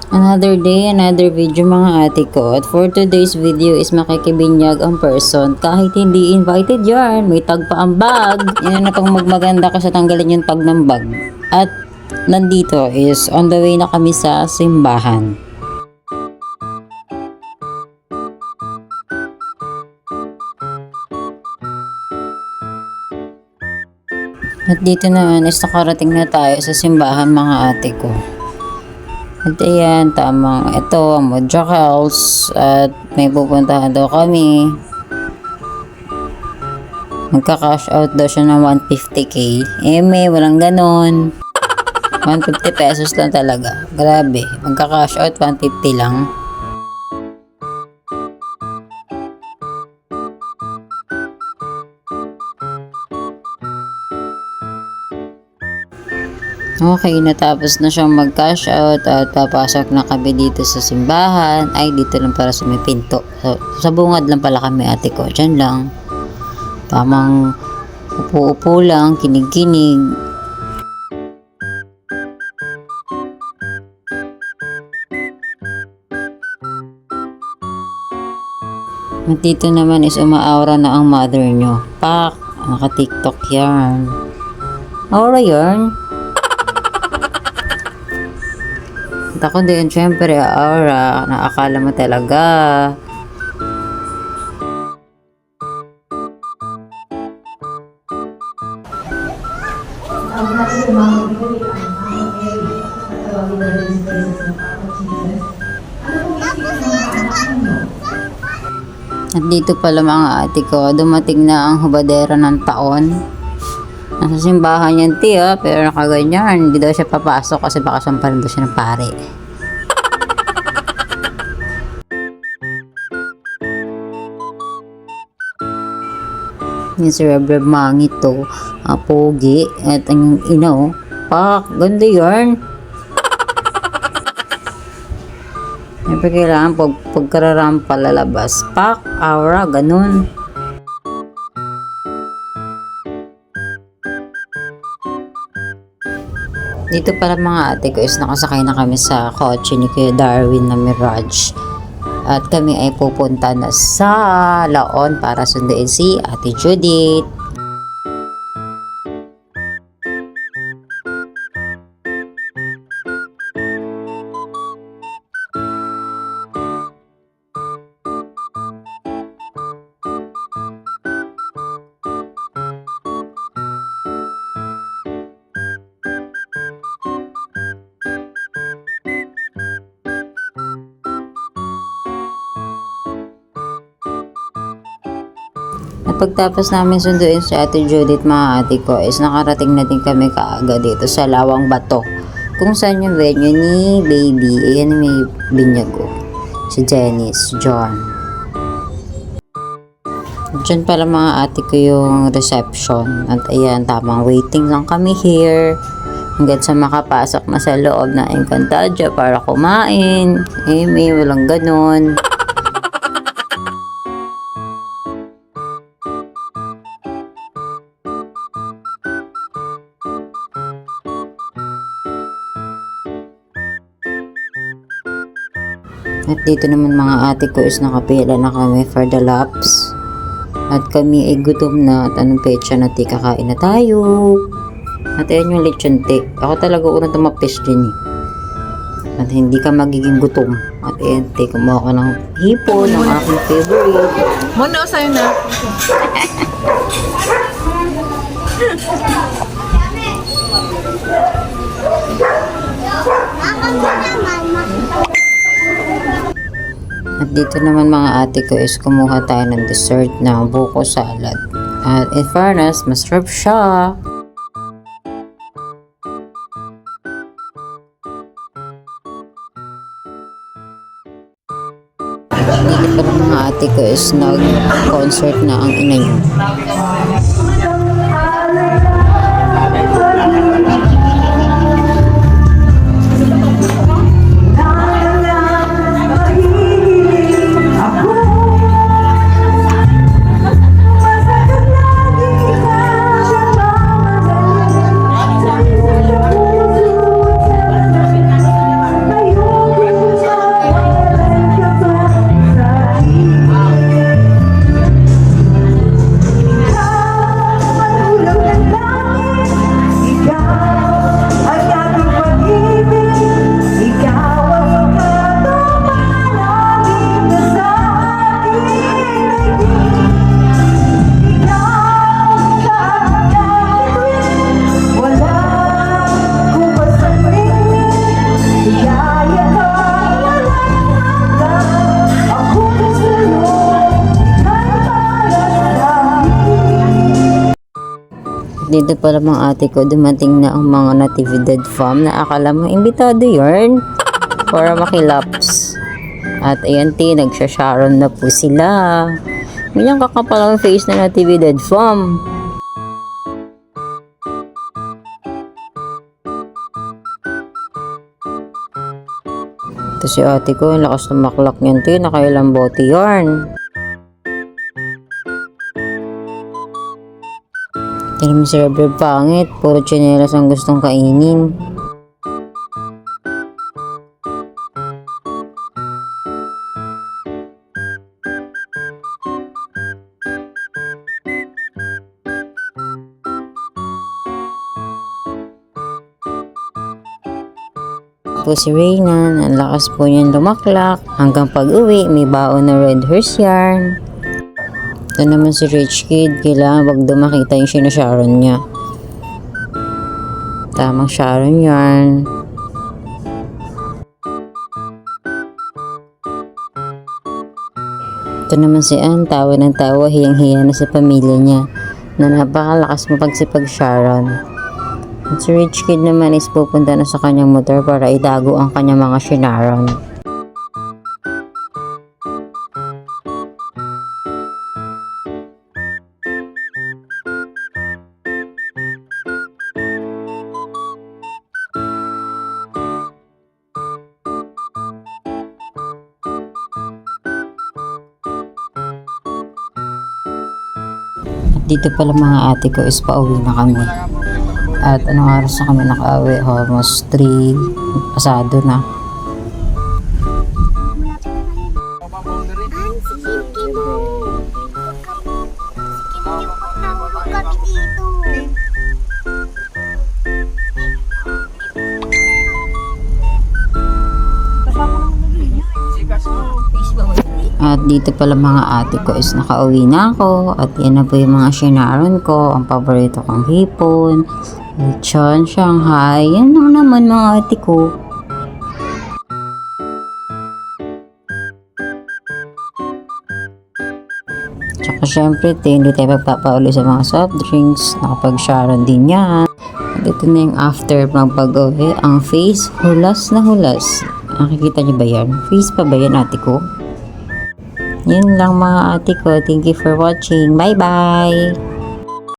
Another day, another video mga ate ko. At for today's video is makikibinyag ang person. Kahit hindi invited yarn, may tag pa ang bag. Yan na pang magmaganda ka sa tanggalin yung tag ng bag. At nandito is on the way na kami sa simbahan. At dito naman is nakarating na tayo sa simbahan mga ate ko. At ayan, tamang ito ang Modracals at may pupuntahan daw kami. Magka-cash out daw siya ng 150k. May walang ganon. 150 pesos lang talaga. Grabe, magka-cash out 150 lang. Okay, natapos na siyang mag-cash out at papasok na kami dito sa simbahan. Ay, dito lang para sa may pinto. Sa bungad lang pala kami ate ko. Diyan lang. Tamang upo-upo lang, kinig-kinig. At dito naman is umaaura na ang mother nyo. Pak! Naka-tiktok yarn. Aura yarn. At ako din, syempre, aura, naakala mo talaga. At dito pala mga ate ko, dumating na ang hubadera ng taon. Nasa simbahan yan pero nakaganyan, hindi daw siya papasok kasi baka samparin daw siya ng pare. Yung si Reverend Mangit to, pogi, at ang ino, pak, ganda yarn. Siyempre kailangan pagkararampa lalabas, pak, aura, ganun. Dito pala mga ate ko is nakasakay na kami sa kotse ni Kuya Darwin na Mirage. At kami ay pupunta na sa Laon para sunduin si Ate Judith. At pagtapos namin sunduin si Ate Judith mga ate ko is nakarating na din kami kaagad dito sa Lawang Bato. Kung saan yung venue ni Baby. Ayan may binyago. Si Janice, John. Diyan pala mga ate ko yung reception. At ayan, tamang waiting lang kami here. Hanggang sa makapasok na sa loob na Encantadia para kumain. May walang ganon. At dito naman mga ate ko is nakapila na kami for the laps. At kami ay gutom na at anong petsa na kakain na tayo. At ayan yung lechon tea. Ako talaga unang tumapis din At hindi ka magiging gutom. At ayan kumuha ko ng hipon, ng aking favorite. Muna sa'yo na. At dito naman mga ate ko is kumuha tayo ng dessert na buko salad. At in fairness, masarap siya. Dito pa ng mga ate ko is nag-concert na ang ina niyo. Dito pala mga ate ko, dumating na ang mga natividad farm na akala mo imbitado yarn para makilaps. At ayan nagsasharon na po sila. Ganyan kakapal ang face na natividad farm. Ito si ate ko, ang lakas ng maklak niyan nakailang bote yarn. Tingnan mo si Rebel pangit, puro tsinelas ang gustong kainin. Po si Reynan, ang lakas po niyan lumaklak. Hanggang pag-uwi, may baon na red horse yarn. Ito naman si Rich Kid, kailangan wag dumakita yung sinasharon niya. Tamang sharon yarn. Ito naman si Ann, tawa ng tawa, hiyang-hiya na sa pamilya niya na napakalakas mapagsipag sharon. At si Rich Kid naman is pupunta na sa kanyang motor para itago ang kanyang mga shinaron. At dito pala mga ate ko is pauwi na kami. At anong oras na kami nakauwi? Almost 3 pasado na. At dito pala mga ate ko is nakauwi na ako. At yan na po yung mga shinaron ko. Ang paborito kong hipon, lechon, Shanghai. Yan lang naman mga ate ko. Tsaka syempre, hindi tayo magpapauli sa mga soft drinks. Nakapag-sharon din yan. At ito na yung after magpag-uwi. Ang face, hulas na hulas. Nakikita niyo ba yan? Face pa ba yan ate ko? Yun lang mga ate ko. Thank you for watching. Bye-bye!